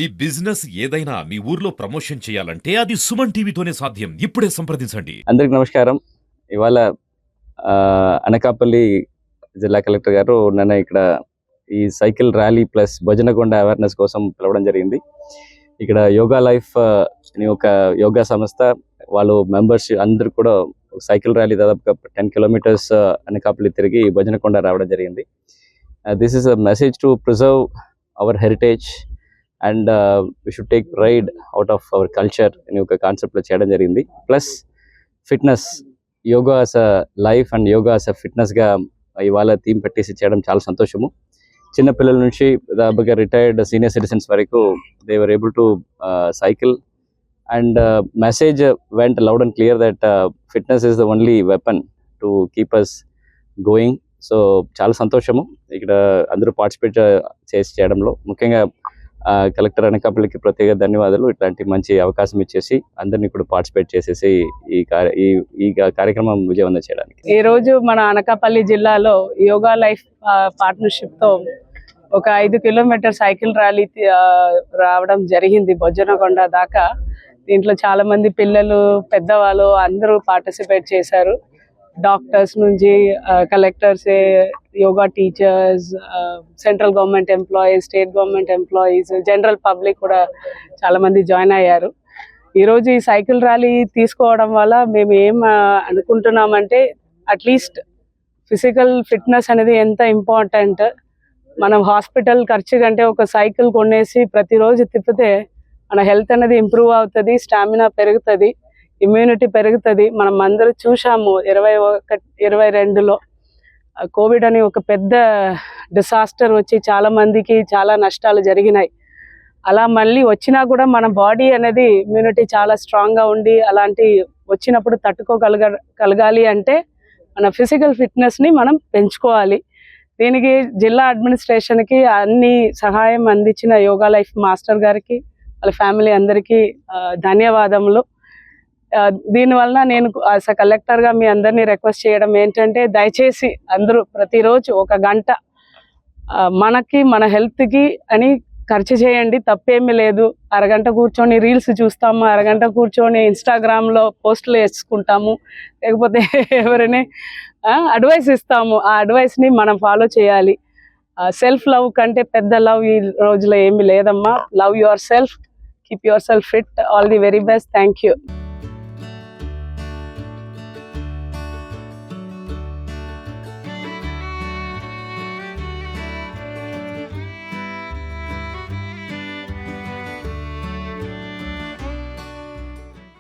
ఈ బిజినెస్ ఏదైనా మీ ఊర్లో ప్రమోషన్ చేయాలంటే అది సుమన్ టీవీతోనే సాధ్యం. ఇప్పుడే సంప్రదించండి. అందరికి నమస్కారం. ఇవాళ అనకాపల్లి జిల్లా కలెక్టర్ గారు నన్ను ఇక్కడ ఈ సైకిల్ ర్యాలీ ప్లస్ భజనకొండ అవేర్నెస్ కోసం పిలవడం జరిగింది. ఇక్కడ యోగా లైఫ్ అని ఒక యోగా సంస్థ వాళ్ళు మెంబర్స్ అందరు కూడా సైకిల్ ర్యాలీ దాదాపుగా 10 కిలోమీటర్స్ అనకాపల్లి తిరిగి భజనకొండ రావడం జరిగింది. This is a message to preserve our heritage and we should take pride out of our culture అని ఒక కాన్సెప్ట్లో చేయడం జరిగింది. Plus fitness, yoga as a life and yoga as a ఫిట్నెస్గా ఇవాళ థీమ్ పెట్టేసి చేయడం చాలా సంతోషము. చిన్నపిల్లల నుంచి దాదాపుగా రిటైర్డ్ సీనియర్ సిటిజన్స్ వరకు they were able to cycle and message went loud and clear that fitness is the only weapon to keep us going. So చాలా సంతోషము ఇక్కడ అందరూ పార్టిసిపేట్ చేసి చేయడంలో. ముఖ్యంగా కలెక్టర్ అనకాపల్లికి ప్రత్యేక ధన్యవాదాలు. ఇట్లాంటి మంచి అవకాశం ఇచ్చేసి అందరినీ కూడా పార్టిసిపేట్ చేసేసి ఈ కార్యక్రమం విజయవంతం చేయడానికి. ఈ రోజు మన అనకాపల్లి జిల్లాలో యోగా లైఫ్ పార్ట్నర్షిప్ తో ఒక 5 కిలోమీటర్ సైకిల్ ర్యాలీ రావడం జరిగింది భజనకొండ దాకా. దీంట్లో చాలా మంది పిల్లలు, పెద్దవాళ్ళు అందరూ పార్టిసిపేట్ చేశారు. డాక్టర్స్ నుంచి collectors, yoga teachers, central government employees, state government employees, general public కూడా చాలా మంది జాయిన్ అయ్యారు. ఈరోజు ఈ సైకిల్ ర్యాలీ తీసుకోవడం వల్ల మేము ఏం అనుకుంటున్నామంటే అట్లీస్ట్ ఫిజికల్ ఫిట్నెస్ అనేది ఎంత ఇంపార్టెంట్. మనం హాస్పిటల్ ఖర్చు కంటే ఒక సైకిల్ కొనేసి ప్రతిరోజు తిప్పితే మన హెల్త్ అనేది ఇంప్రూవ్ అవుతుంది, స్టామినా పెరుగుతుంది, ఇమ్యూనిటీ పెరుగుతుంది. మనం అందరూ చూసాము 2022లో కోవిడ్ అని ఒక పెద్ద డిసాస్టర్ వచ్చి చాలా మందికి చాలా నష్టాలు జరిగినాయి. అలా మళ్ళీ వచ్చినా కూడా మన బాడీ అనేది ఇమ్యూనిటీ చాలా స్ట్రాంగ్గా ఉండి అలాంటి వచ్చినప్పుడు తట్టుకోగలగాలి అంటే మన ఫిజికల్ ఫిట్నెస్ని మనం పెంచుకోవాలి. దీనికి జిల్లా అడ్మినిస్ట్రేషన్కి అన్ని సహాయం అందించిన యోగా లైఫ్ మాస్టర్ గారికి, వాళ్ళ ఫ్యామిలీ అందరికీ ధన్యవాదములు. దీనివల్ల నేను యాజ్ అ కలెక్టర్గా మీ అందరినీ రిక్వెస్ట్ చేయడం ఏంటంటే దయచేసి అందరూ ప్రతిరోజు 1 గంట మనకి మన హెల్త్కి అని ఖర్చు చేయండి, తప్పేమీ లేదు. అరగంట కూర్చొని రీల్స్ చూస్తాము, అరగంట కూర్చొని ఇన్స్టాగ్రామ్లో పోస్టులు వేసుకుంటాము, లేకపోతే ఎవరైనా అడ్వైస్ ఇస్తాము. ఆ అడ్వైస్ని మనం ఫాలో చేయాలి. సెల్ఫ్ లవ్ కంటే పెద్ద లవ్ ఈ రోజులో ఏమీ లేదమ్మా. Love your self, keep your self fit. All the very best. Thank you.